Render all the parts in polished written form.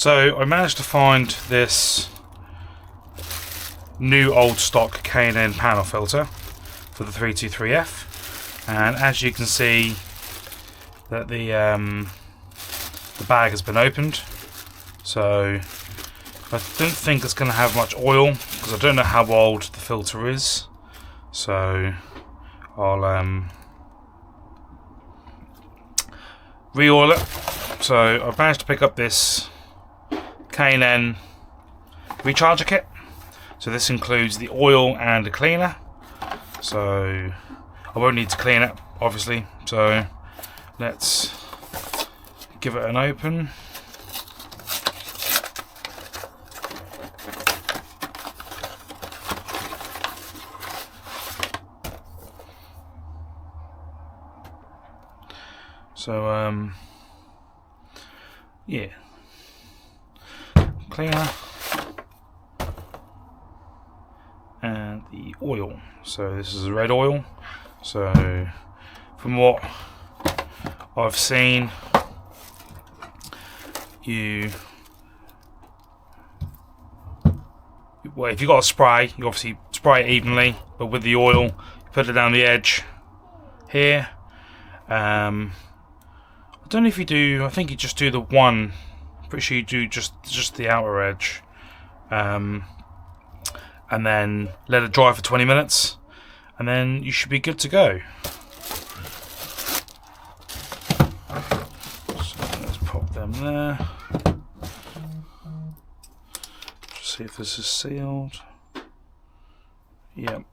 So I managed to find this new old stock K&N panel filter for the 323F, and as you can see that the bag has been opened. So I don't think it's going to have much oil because I don't know how old the filter is. So I'll re-oil it. So I've managed to pick up this K&N recharger kit. So this includes the oil and the cleaner. So I won't need to clean it, obviously. So let's give it an open. So yeah, cleaner and the oil. So this is a red oil. So from what I've seen, if you've got a spray, you obviously spray it evenly, but with the oil, you put it down the edge here. I don't know if you do. I think you just do the one. Pretty sure you do just the outer edge, and then let it dry for 20 minutes, and then you should be good to go. So let's pop them there. Just see if this is sealed. Yep.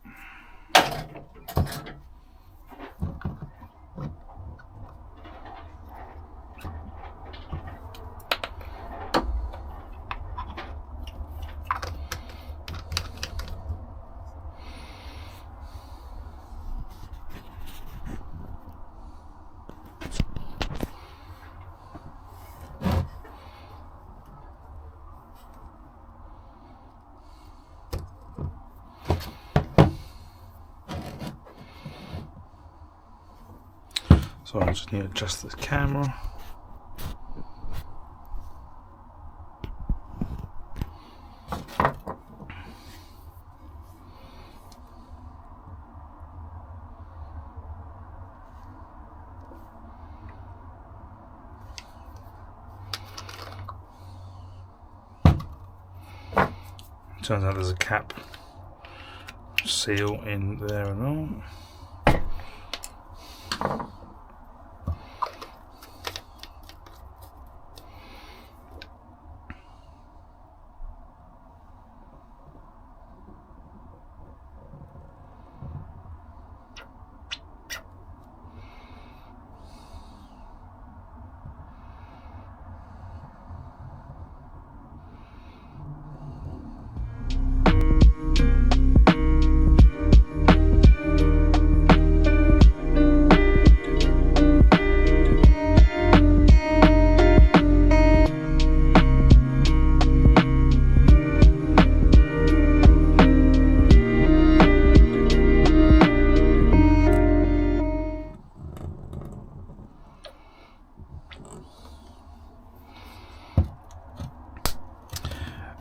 So I just need to adjust the camera. Turns out there's a cap seal in there and all.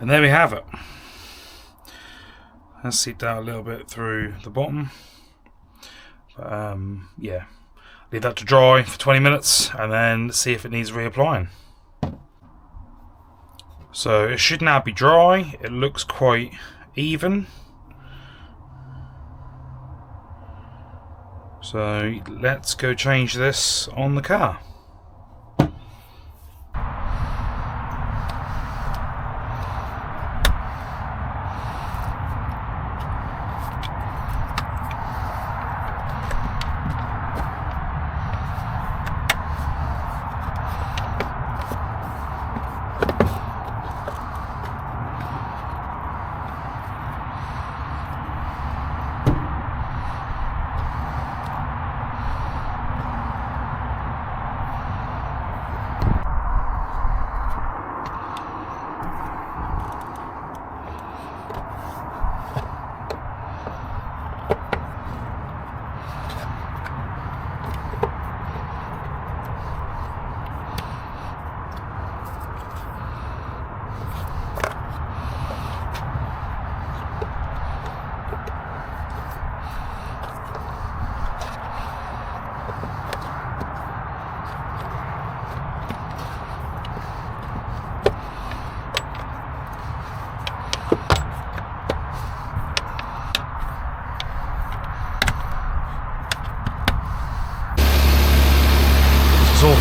And there we have it. Let's seep down a little bit through the bottom. But, yeah, leave that to dry for 20 minutes and then see if it needs reapplying. So it should now be dry. It looks quite even. So let's go change this on the car.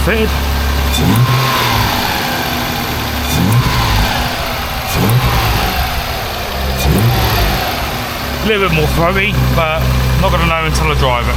fitted. A little bit more throaty, but not going to know until I drive it.